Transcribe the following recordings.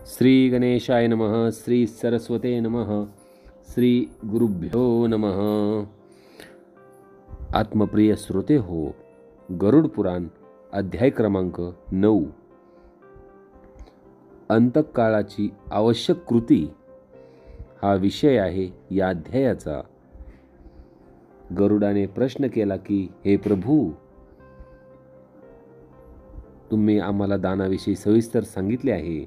श्री गणेशाय नमः. श्री सरस्वते नमः. श्री गुरुभ्यो नमः. आत्मप्रिय श्रोते हो, गरुड पुराण अध्याय क्रमांक 9, अंतकाळाची आवश्यक कृती हा विषय आहे या अध्यायाचा. गरुडाने प्रश्न केला की, हे प्रभू, तुम्ही आम्हाला दानाविषयी सविस्तर सांगितले आहे.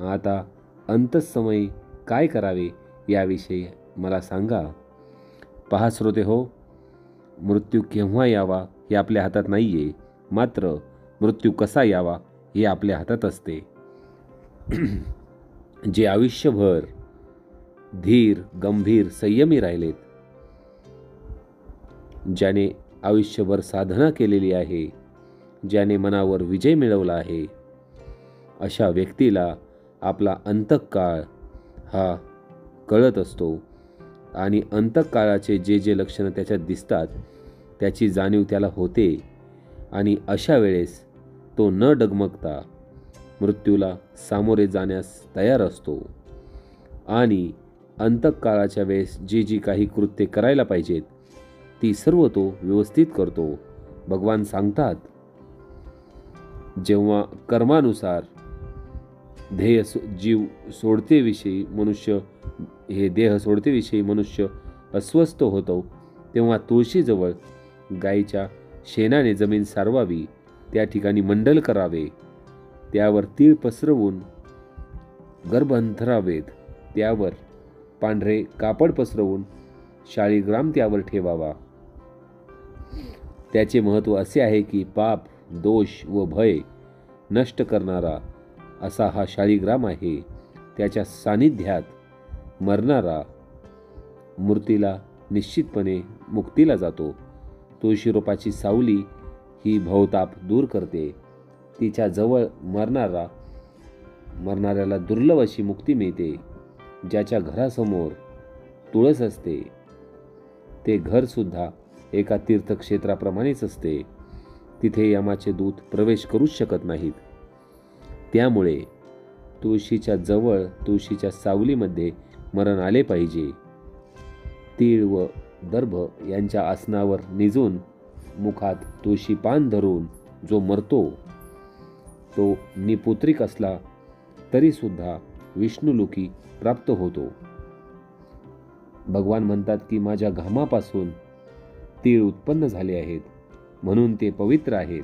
आता अंतःसमयी काय करावे याविषयी मला सांगा. पहा श्रोते हो, मृत्यू केव्हा यावा हे आपल्या हातात नाही आहे, मात्र मृत्यू कसा यावा हे आपल्या हातात असते. जे आयुष्यभर धीर, गंभीर, संयमी राहिलेत, ज्याने आयुष्यभर साधना केलेली आहे, ज्याने मनावर विजय मिळवला आहे, अशा व्यक्तीला आपला अंतकाळ हा कळत असतो आणि अंतकाळाचे जे जे लक्षणं त्याच्यात दिसतात त्याची जाणीव त्याला होते आणि अशा वेळेस तो न डगमगता मृत्यूला सामोरे जाण्यास तयार असतो आणि अंतकाळाच्या वेळेस जी जी काही कृत्ये करायला पाहिजेत ती सर्व तो व्यवस्थित करतो. भगवान सांगतात, जेव्हा कर्मानुसार जीव सोडतेविषयी मनुष्य देह सोडतेविषयी मनुष्य अस्वस्थ होतो, तेव्हा तुळशीजवळ गायीच्या शेणाने जमीन सारवावी, त्या ठिकाणी मंडल करावे, त्यावर तीळ पसरवून गर्भ अंथरावेत, त्यावर पांढरे कापड पसरवून शाळीग्राम त्यावर ठेवावा. त्याचे महत्त्व असे आहे की पाप, दोष व भय नष्ट करणारा असा हा शाळीग्राम आहे. त्याच्या सानिध्यात मरणारा मूर्तीला निश्चितपणे मुक्तीला जातो. तुळशी रोपाची सावली ही भवताप दूर करते. तिच्या जवळ मरणाऱ्याला दुर्लभ अशी मुक्ती मिळते. ज्याच्या घरासमोर तुळस असते ते घरसुद्धा एका तीर्थक्षेत्राप्रमाणेच असते. तिथे यमाचे दूत प्रवेश करूच शकत नाहीत. त्यामुळे तुळशीच्या जवळ, तुळशीच्या सावलीमध्ये मरण आले पाहिजे. तीळ व दर्भ यांच्या आसनावर निजून मुखात तुळशी पान धरून जो मरतो तो निपुत्रिक असला तरीसुद्धा विष्णुलोकी प्राप्त होतो. भगवान म्हणतात की माझ्या घामापासून तीळ उत्पन्न झाले आहेत म्हणून ते पवित्र आहेत.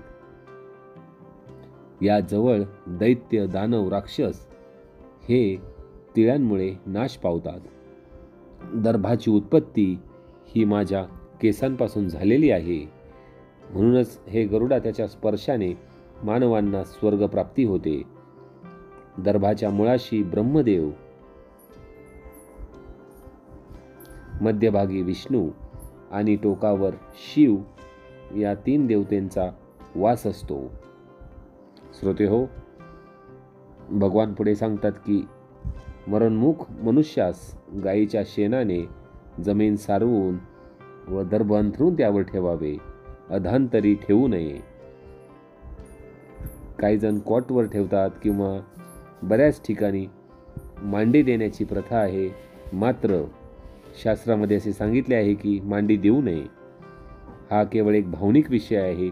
याजवळ दैत्य, दानव, राक्षस हे तिळांमुळे नाश पावतात. दर्भाची उत्पत्ती ही माझ्या केसांपासून झालेली आहे. म्हणूनच हे गरुडा, त्याच्या स्पर्शाने मानवांना स्वर्गप्राप्ती होते. दर्भाच्या मुळाशी ब्रह्मदेव, मध्यभागी विष्णू आणि टोकावर शिव या 3 देवतेंचा वास असतो. श्रोते हो, भगवान पुढे सांगतात की मरणमुख मनुष्यास गायीच्या शेणाने जमीन सारवून व दर्भ अंथरून त्यावर ठेवावे, अधांतरी ठेवू नये. काही जण कॉटवर ठेवतात किंवा बऱ्याच ठिकाणी मांडी देण्याची प्रथा आहे, मात्र शास्त्रामध्ये असे सांगितले आहे की मांडी देऊ नये. हा केवळ एक भावनिक विषय आहे.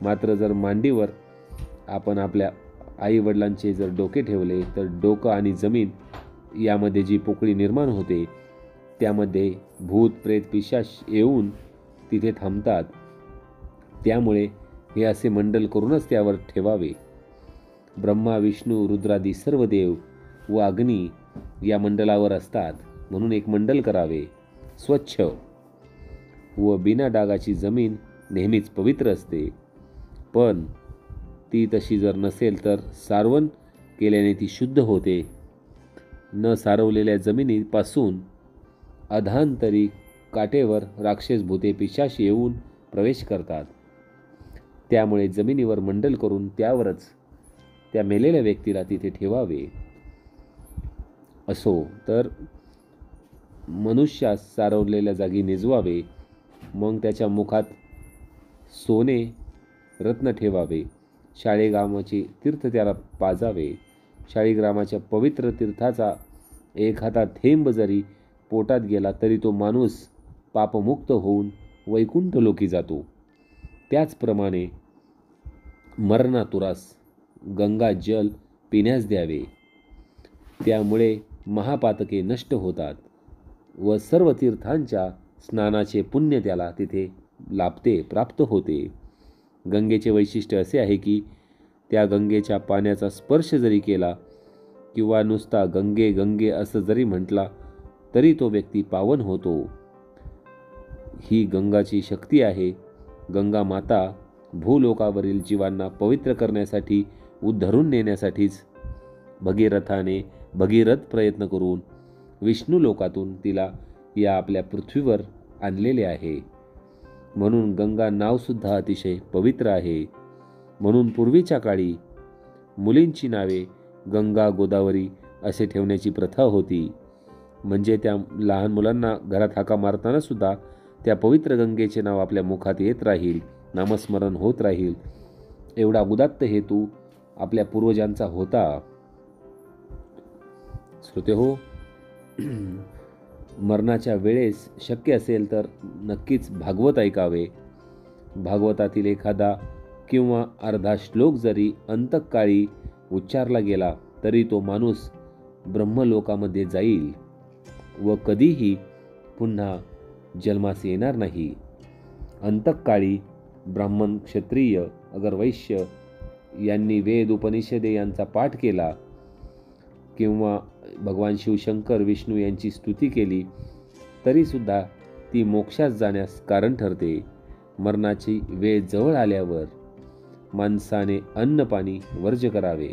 मात्र जर मांडीवर आपण आपल्या आईवडिलांचे जर डोके ठेवले तर डोकं आणि जमीन यामध्ये जी पोकळी निर्माण होते त्यामध्ये भूत, प्रेत, पिशाच येऊन तिथे थांबतात. त्यामुळे हे असे मंडल करूनच त्यावर ठेवावे. ब्रह्मा, विष्णू, रुद्रादी सर्व देव व अग्नी या मंडलावर असतात म्हणून एक मंडल करावे. स्वच्छ व बिना डागाची जमीन नेहमीच पवित्र असते, पण ती तशी जर नसेल तर सारवण केल्याने ती शुद्ध होते. न सारवलेल्या जमिनीपासून अधांतरी काटेवर राक्षस, भूते, पिशाच येऊन प्रवेश करतात. त्यामुळे जमिनीवर मंडल करून त्यावरच त्या मेलेल्या व्यक्तीला तिथे ठेवावे. असो तर मनुष्यास सारवलेल्या जागी निजवावे. मग त्याच्या मुखात सोने, रत्न ठेवावे. शाळेगामाचे तीर्थ त्याला पाजावे. शाळीग्रामाच्या पवित्र तीर्थाचा एखादा थेंब जरी पोटात गेला तरी तो माणूस पापमुक्त होऊन वैकुंठ लोकी जातो. त्याचप्रमाणे मरणातुरास गंगा जल पिण्यास द्यावे. त्यामुळे महापातके नष्ट होतात व सर्व तीर्थांच्या स्नानाचे पुण्य त्याला तिथे लाभते, प्राप्त होते. गंगेचे वैशिष्ट्य असे आहे की त्या गंगेच्या पाण्याचा स्पर्श जरी केला किंवा नुसता गंगे गंगे असं जरी म्हटला तरी तो व्यक्ती पावन होतो. ही गंगाची शक्ती आहे. गंगा माता भूलोकावरील जीवांना पवित्र करण्यासाठी, उद्धरून नेण्यासाठीच भगीरथ प्रयत्न करून विष्णू लोकातून तिला या आपल्या पृथ्वीवर आणलेले आहे. म्हणून गंगा नावसुद्धा अतिशय पवित्र आहे. म्हणून पूर्वीच्या काळी मुलींची नावे गंगा, गोदावरी असे ठेवण्याची प्रथा होती. म्हणजे त्या लहान मुलांना घरात हाका मारताना सुद्धा त्या पवित्र गंगेचे नाव आपल्या मुखात येत राहील, नामस्मरण होत राहील, एवढा उदात्त हेतू आपल्या पूर्वजांचा होता. श्रोते हो, मरणाच्या वेळेस शक्य असेल तर नक्कीच भागवत ऐकावे. भागवतातील एखादा किंवा अर्धा श्लोक जरी अंतकाळी उच्चारला गेला तरी तो माणूस ब्रह्मलोकामध्ये जाईल व कधीही पुन्हा जन्मास येणार नाही. अंतकाळी ब्राह्मण, क्षत्रिय, अगर वैश्य यांनी वेद, उपनिषदे यांचा पाठ केला किंवा भगवान शिवशंकर, विष्णू यांची स्तुती केली तरीसुद्धा ती मोक्षात जाण्यास कारण ठरते. मरणाची वेळ जवळ आल्यावर माणसाने अन्न पाणी वर्ज करावे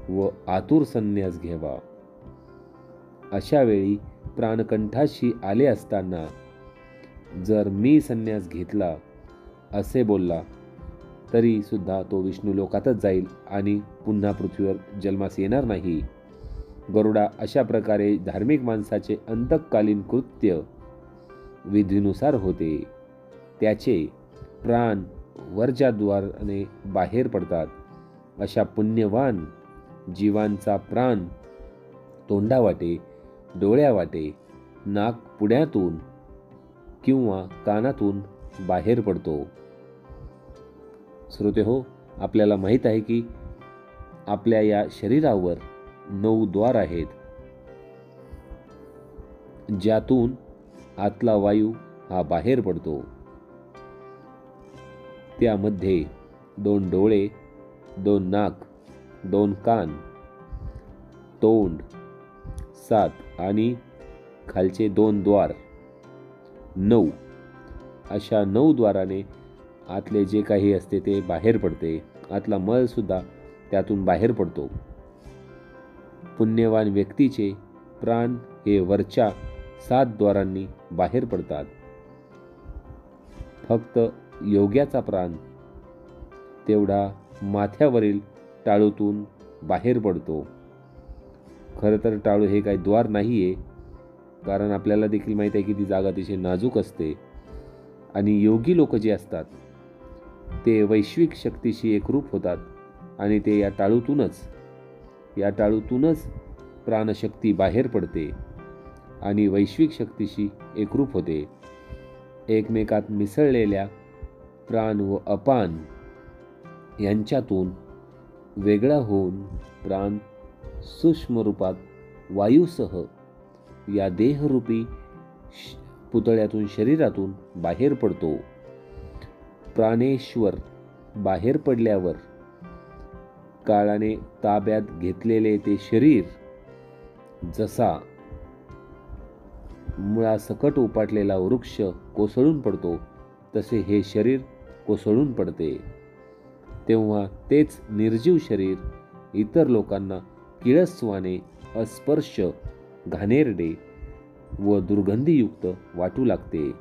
व आतुर संन्यास घ्यावा. अशा वेळी प्राणकंठाशी आले असताना जर मी संन्यास घेतला असे बोलला तरी सुद्धा तो विष्णू लोकातच जाईल आणि पुन्हा पृथ्वीवर जन्मास येणार नाही. गरुडा अशा प्रकारे धार्मिक माणसाचे अंतकालीन कृत्य विधीनुसार होते. त्याचे प्राण वर्जाद्वाराने बाहेर पडतात. अशा पुण्यवान जीवांचा प्राण तोंडावाटे, डोळ्यावाटे, नाक पुड्यातून किंवा कानातून बाहेर पडतो. श्रोते हो, आपल्याला माहीत आहे की आपल्या या शरीरावर 9 द्वार आहेत, ज्यातून आतला वायू हा बाहेर पडतो. त्यामध्ये 2 डोळे, 2 नाक, 2 कान, तोंड, 7 आणि खालचे 2 द्वार, 9 अशा 9 द्वाराने आतले जे काही असते ते बाहेर पडते. आतला मळ सुद्धा त्यातून बाहेर पडतो. पुण्यवान व्यक्तीचे प्राण हे वरच्या 7 द्वारांनी बाहेर पडतात. फक्त योग्याचा प्राण तेवढा माथ्यावरील टाळूतून बाहेर पडतो. खरं तर टाळू हे काही द्वार नाही आहे, कारण आपल्याला देखील माहीत आहे की ती जागा अतिशय नाजूक असते आणि योगी लोक जे असतात ते वैश्विक शक्तीशी एकरूप होतात आणि ते या टाळूतूनच प्राणशक्ती बाहेर पडते आणि वैश्विक शक्तीशी एकरूप होते. एकमेकात मिसळलेल्या प्राण व अपान यांच्यातून वेगळा होऊन प्राण सूक्ष्म रूपात वायूसह या देहरूपी पुतळ्यातून, शरीरातून बाहेर पडतो. प्राणेश्वर बाहेर पडल्यावर काळाने ताब्यात घेतलेले ते शरीर जसा मुळासकट उपाटलेला वृक्ष कोसळून पडतो तसे हे शरीर कोसळून पडते. तेव्हा तेच निर्जीव शरीर इतर लोकांना किळसवाने, अस्पर्श, घाणेरडे व दुर्गंधीयुक्त वाटू लागते.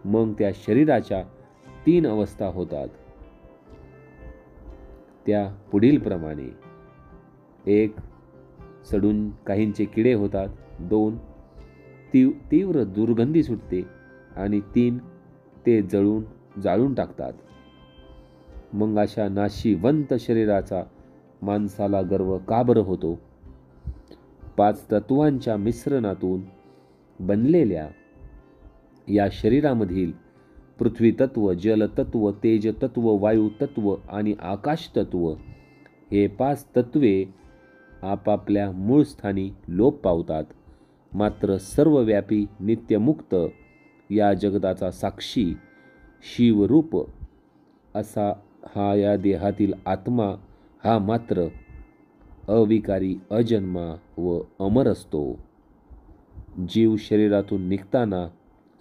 मग त्या शरीराच्या 3 अवस्था होतात. त्या पुढील प्रमाणे: 1. सडून काहींचे किडे होतात. 2. तीव्र दुर्गंधी सुटते आणि 3. ते जाळून टाकतात. मग अशा नाशिवंत शरीराचा माणसाला गर्व का बरं होतो? 5 तत्वांच्या मिश्रणातून बनलेल्या या शरीरामधील पृथ्वी तत्व, जल तत्व, तेज तत्व, वायू तत्व आणि आकाश तत्व हे 5 तत्वे आपापल्या मूळ स्थानी लोप पावतात. मात्र सर्वव्यापी नित्यमुक्त या जगताचा साक्षी शिवरूप असा हा या देहातील आत्मा हा मात्र अविकारी, अजन्मा व अमर असतो. जीव शरीरातून निघताना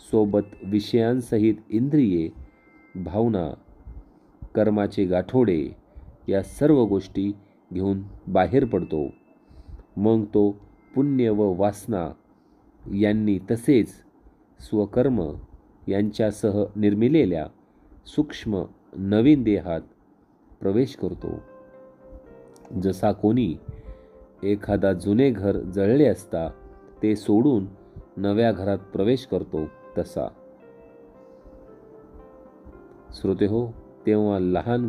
सोबत विषयांसहित इंद्रिये, भावना, कर्माचे गाठोडे या सर्व गोष्टी घेऊन बाहेर पडतो. मग तो पुण्य व वासना यांनी तसेच स्वकर्म यांच्यासह निर्मिलेल्या सूक्ष्म नवीन देहात प्रवेश करतो. जसा कोणी एखादा जुने घर जळले असता ते सोडून नव्या घरात प्रवेश करतो तसा. श्रोतेहो, तेव्हा लहान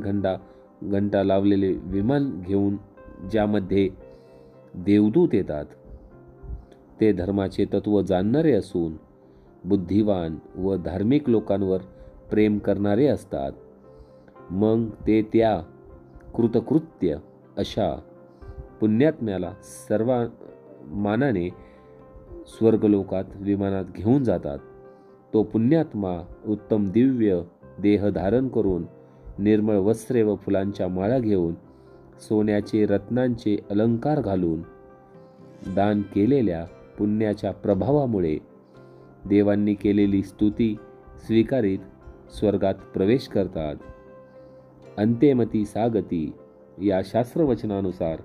घंटा लावलेले विमान घेऊन ज्यामध्ये देवदूत येतात ते धर्माचे तत्व जाणणारे असून बुद्धिवान व धार्मिक लोकांवर प्रेम करणारे असतात. मग ते त्या कृतकृत्य अशा पुण्यात्म्याला सर्व मानाने स्वर्गलोकात विमानात घेऊन जातात. तो पुण्यात्मा उत्तम दिव्य देह धारण करून निर्मळ वस्त्रे व फुलांच्या माळा घेऊन सोन्याचे रत्नांचे अलंकार घालून दान केलेल्या पुण्याच्या प्रभावामुळे देवांनी केलेली स्तुती स्वीकारीत स्वर्गात प्रवेश करतात. अंत्यमती सागती या शास्त्रवचनानुसार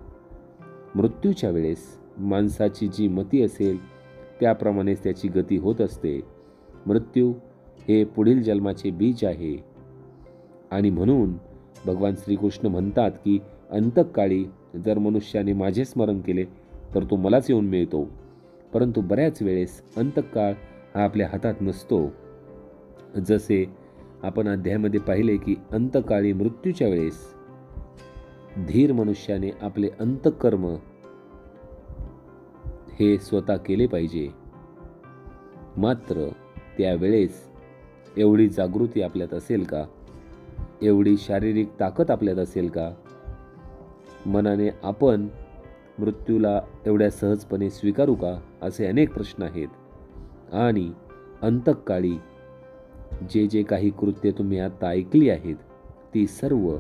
मृत्यूच्या वेळेस माणसाची जी मती असेल त्याप्रमाणेच त्याची गती होत असते. मृत्यू हे पुढील जन्माचे बीज आहे आणि म्हणून भगवान श्रीकृष्ण म्हणतात की अंतकाळी जर मनुष्याने माझे स्मरण केले तर तो मलाच येऊन मिळतो. परंतु बऱ्याच वेळेस अंतकाळ हा आपल्या हातात नसतो. जसे आपण अध्यायामध्ये पाहिले की अंतकाळी मृत्यूच्या वेळेस धीर मनुष्याने आपले अंतकर्म हे स्वतः केले पाहिजे. मात्र त्यावेळेस एवढी जागृती आपल्यात असेल का? एवढी शारीरिक ताकद आपल्यात असेल का? मनाने आपण मृत्यूला एवढ्या सहजपणे स्वीकारू का? असे अनेक प्रश्न आहेत. आणि अंतकाळी जे जे काही कृत्य तुम्ही आता ऐकली आहेत ती सर्व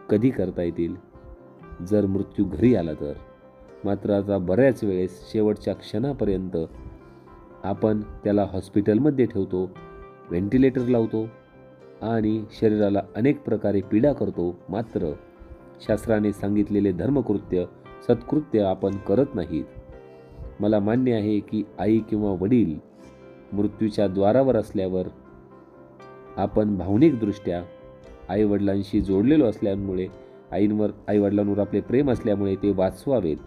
कधी करता येतील? जर मृत्यू घरी आला तर. मात्र आता बऱ्याच वेळेस शेवटच्या क्षणापर्यंत आपण त्याला हॉस्पिटलमध्ये ठेवतो, व्हेंटिलेटर लावतो आणि शरीराला अनेक प्रकारे पीडा करतो. मात्र शास्त्राने सांगितलेले धर्मकृत्य, सत्कृत्य आपण करत नाहीत. मला मान्य आहे की आई किंवा वडील मृत्यूच्या द्वारावर असल्यावर आपण भावनिकदृष्ट्या आईवडिलांशी जोडलेलो असल्यामुळे आईवडिलांवर आपले प्रेम असल्यामुळे ते वाचवावेत,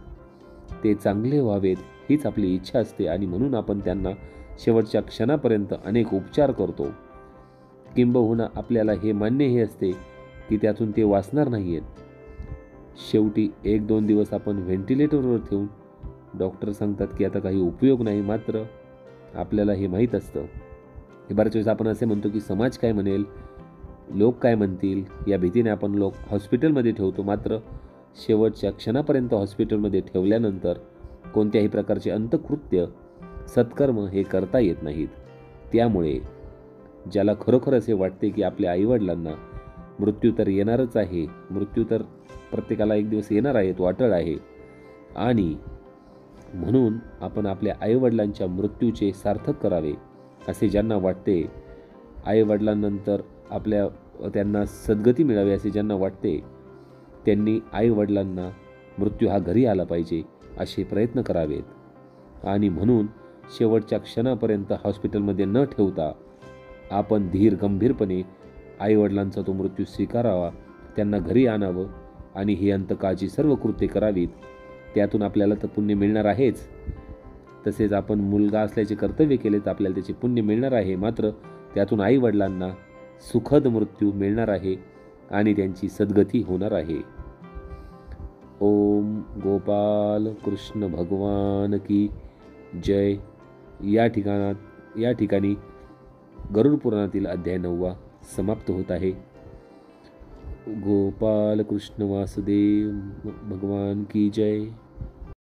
ते चांगले व्हावेत हीच आपली इच्छा असते आणि म्हणून आपण त्यांना शेवटच्या क्षणापर्यंत अनेक उपचार करतो. किंबहुना आपल्याला हे मान्यही असते की त्यातून ते वाचणार नाही आहेत. शेवटी 1-2 दिवस आपण व्हेंटिलेटरवर ठेवून डॉक्टर सांगतात की आता काही उपयोग नाही. मात्र आपल्याला हे माहीत असतं. हे बऱ्याच वेळेस आपण असे म्हणतो की समाज काय म्हणेल, लोक काय म्हणतील या भीतीने आपण लोक हॉस्पिटलमध्ये ठेवतो. मात्र शेवटच्या क्षणापर्यंत हॉस्पिटलमध्ये ठेवल्यानंतर कोणत्याही प्रकारचे अंतकृत्य, सत्कर्म हे करता येत नाहीत. त्यामुळे ज्याला खरोखर असे वाटते की आपल्या आईवडिलांना मृत्यू तर येणारच आहे, मृत्यू तर प्रत्येकाला एक दिवस येणार आहे, तो अटळ आहे आणि म्हणून आपण आपल्या आईवडिलांच्या मृत्यूचे सार्थक करावे असे ज्यांना वाटते, आईवडिलांनंतर त्यांना सद्गती मिळावी असे ज्यांना वाटते, त्यांनी आईवडिलांना मृत्यू हा घरी आला पाहिजे असे प्रयत्न करावेत. आणि म्हणून शेवटच्या क्षणापर्यंत हॉस्पिटलमध्ये न ठेवता आपण धीर गंभीरपणे आईवडिलांचा तो मृत्यू स्वीकारावा, त्यांना घरी आणावं आणि ही अंतकाळची सर्व कृत्ये करावीत. त्यातून आपल्याला तर पुण्य मिळणार आहेच, तसेच आपण मुलगा असल्याचे कर्तव्य केले तर आपल्याला त्याचे पुण्य मिळणार आहे. मात्र त्यातून आईवडिलांना सुखद मृत्यू मिळणार आहे आणि त्यांची सद्गती होणार आहे. ओम गोपाल कृष्ण भगवान की जय. या ठिकाणी गरुड पुराणातील अध्याय 9 समाप्त होत आहे. गोपाल कृष्ण वासुदेव भगवान की जय.